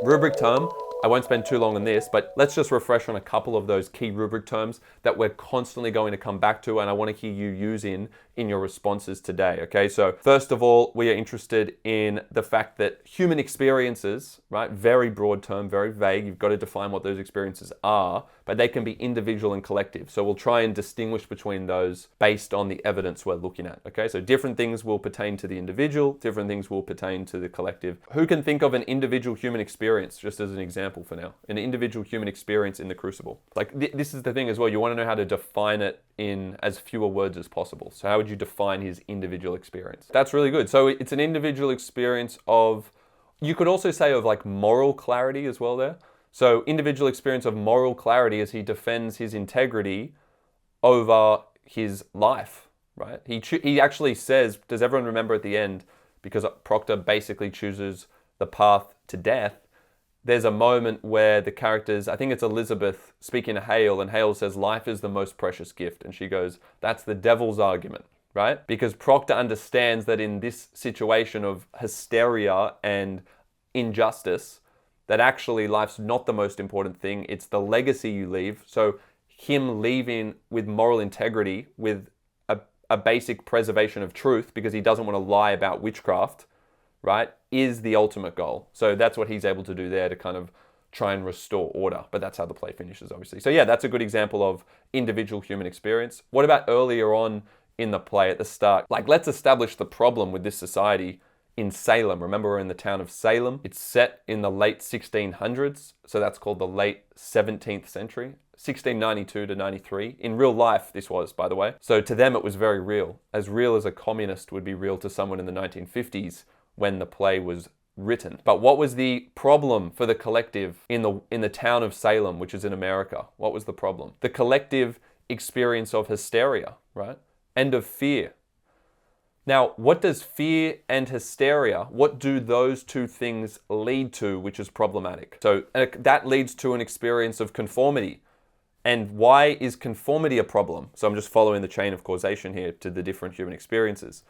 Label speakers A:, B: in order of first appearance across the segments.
A: Rubric term, I won't spend too long on this, but let's just refresh on a couple of those key rubric terms that we're constantly going to come back to, and I want to hear you use in your responses today, okay? So first of all, we are interested in the fact that human experiences, right? Very broad term, very vague. You've got to define what those experiences are, but they can be individual and collective. So we'll try and distinguish between those based on the evidence we're looking at, okay? So different things will pertain to the individual, different things will pertain to the collective. Who can think of an individual human experience, just as an example for now? An individual human experience in the Crucible. Like this is the thing as well, you want to know how to define it in as fewer words as possible. So how would you define his individual experience? That's really good. So it's an individual experience of, you could also say of like moral clarity as well there. So individual experience of moral clarity as he defends his integrity over his life, right? He actually says, does everyone remember at the end, because Proctor basically chooses the path to death, there's a moment where the characters, I think it's Elizabeth speaking to Hale, and Hale says, life is the most precious gift. And she goes, that's the devil's argument, right? Because Proctor understands that in this situation of hysteria and injustice, that actually life's not the most important thing. It's the legacy you leave. So him leaving with moral integrity, with a basic preservation of truth, because he doesn't want to lie about witchcraft, right, is the ultimate goal. So that's what he's able to do there to kind of try and restore order. But that's how the play finishes, obviously. So yeah, that's a good example of individual human experience. What about earlier on in the play at the start? Like, let's establish the problem with this society in Salem. Remember, we're in the town of Salem. It's set in the late 1600s. So that's called the late 17th century. 1692 to 93. In real life, this was, by the way. So to them, it was very real as a communist would be real to someone in the 1950s when the play was written. But what was the problem for the collective in the town of Salem, which is in America? What was the problem? The collective experience of hysteria, right? And of fear. Now, what does fear and hysteria, what do those two things lead to, which is problematic? So that leads to an experience of conformity. And why is conformity a problem? So I'm just following the chain of causation here to the different human experiences.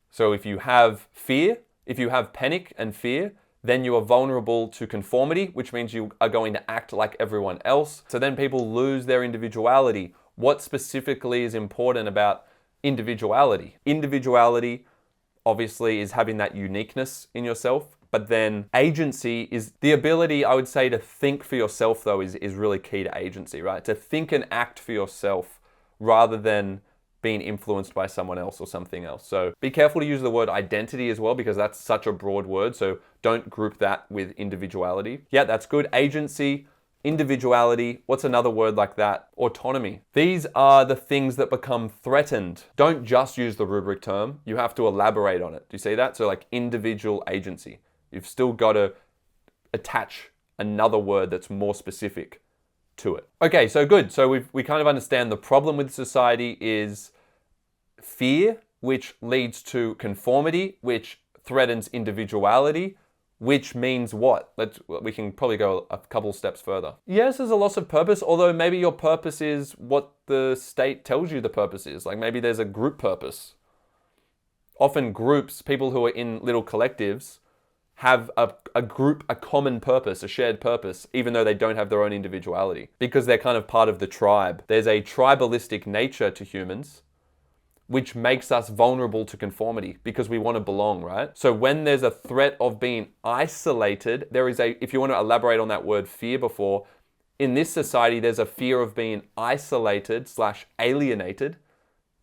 A: So if you have fear, if you have panic and fear, then you are vulnerable to conformity, which means you are going to act like everyone else. So then people lose their individuality. What specifically is important about individuality? Individuality, obviously, is having that uniqueness in yourself. But then agency is the ability, I would say, to think for yourself, though, is really key to agency, right? To think and act for yourself rather than being influenced by someone else or something else. So be careful to use the word identity as well, because that's such a broad word. So don't group that with individuality. Yeah, that's good. Agency, individuality. What's another word like that? Autonomy. These are the things that become threatened. Don't just use the rubric term. You have to elaborate on it. Do you see that? So like individual agency. You've still got to attach another word that's more specific to it. Okay, so good. So we kind of understand the problem with society is fear, which leads to conformity, which threatens individuality, which means what? We can probably go a couple steps further. Yes, there's a loss of purpose, although maybe your purpose is what the state tells you the purpose is. Like maybe there's a group purpose. Often groups, people who are in little collectives, have a group, a common purpose, a shared purpose, even though they don't have their own individuality, because they're kind of part of the tribe. There's a tribalistic nature to humans, which makes us vulnerable to conformity because we want to belong, right? So when there's a threat of being isolated, there is if you want to elaborate on that word fear before, in this society, there's a fear of being isolated / alienated.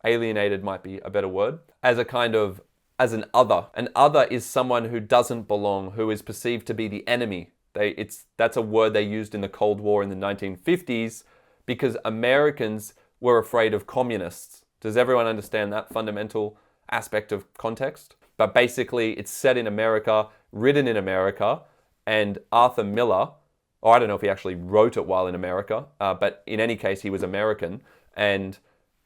A: Alienated might be a better word, as an other. An other is someone who doesn't belong, who is perceived to be the enemy. That's a word they used in the Cold War in the 1950s because Americans were afraid of communists. Does everyone understand that fundamental aspect of context? But basically, it's set in America, written in America, and Arthur Miller, or I don't know if he actually wrote it while in America, but in any case, he was American, and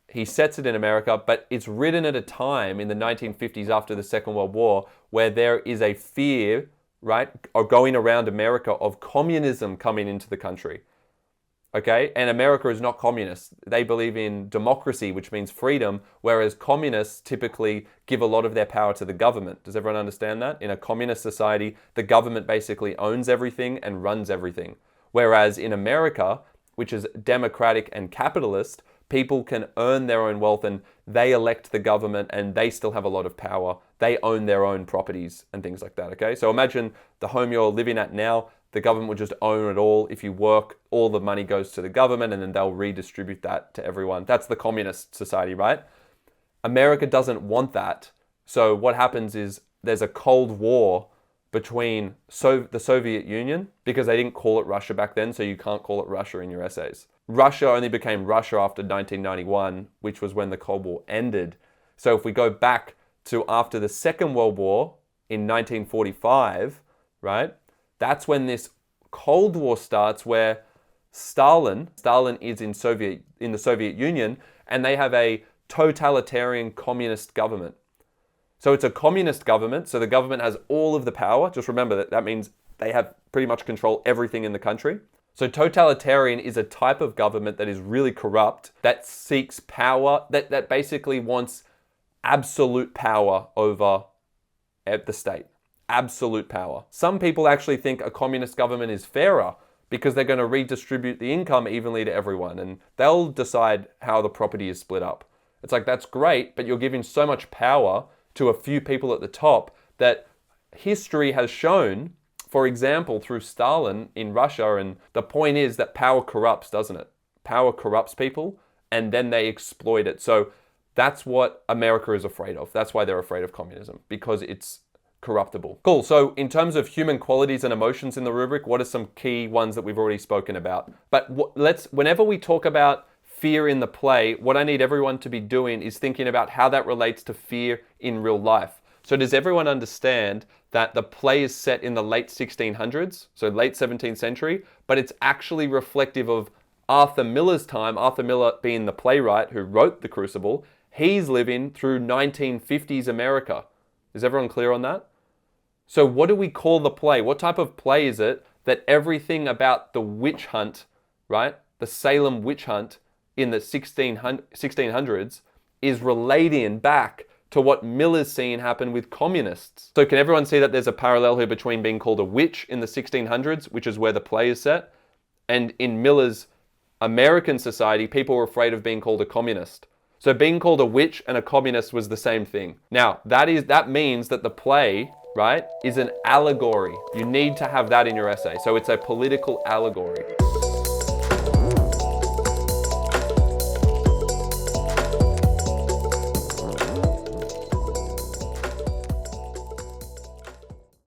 A: he sets it in America, but it's written at a time in the 1950s after the Second World War where there is a fear, right, of going around America of communism coming into the country. Okay, and America is not communist. They believe in democracy, which means freedom, whereas communists typically give a lot of their power to the government. Does everyone understand that? In a communist society, the government basically owns everything and runs everything. Whereas in America, which is democratic and capitalist, people can earn their own wealth and they elect the government and they still have a lot of power. They own their own properties and things like that, okay? So imagine the home you're living at now, the government would just own it all. If you work, all the money goes to the government and then they'll redistribute that to everyone. That's the communist society, right? America doesn't want that. So what happens is there's a Cold War between the Soviet Union, because they didn't call it Russia back then, so you can't call it Russia in your essays. Russia only became Russia after 1991, which was when the Cold War ended. So if we go back to after the Second World War in 1945, right? That's when this Cold War starts, where Stalin is in the Soviet Union, and they have a totalitarian communist government. So it's a communist government, so the government has all of the power. Just remember that means they have pretty much control everything in the country. So totalitarian is a type of government that is really corrupt, that seeks power, that basically wants absolute power over the state. Absolute power. Some people actually think a communist government is fairer because they're going to redistribute the income evenly to everyone and they'll decide how the property is split up. It's like, that's great, but you're giving so much power to a few people at the top that history has shown, for example, through Stalin in Russia, and the point is that power corrupts, doesn't it? Power corrupts people and then they exploit it. So that's what America is afraid of. That's why they're afraid of communism, because it's corruptible. Cool. So in terms of human qualities and emotions in the rubric, what are some key ones that we've already spoken about? But whenever we talk about fear in the play, what I need everyone to be doing is thinking about how that relates to fear in real life. So does everyone understand that the play is set in the late 1600s, so late 17th century, but it's actually reflective of Arthur Miller's time, Arthur Miller being the playwright who wrote The Crucible. He's living through 1950s America. Is everyone clear on that? So what do we call the play? What type of play is it that everything about the witch hunt, right? The Salem witch hunt in the 1600s is relating back to what Miller's seen happen with communists. So can everyone see that there's a parallel here between being called a witch in the 1600s, which is where the play is set, and in Miller's American society, people were afraid of being called a communist. So being called a witch and a communist was the same thing. Now, that means that the play, right, is an allegory. You need to have that in your essay. So it's a political allegory.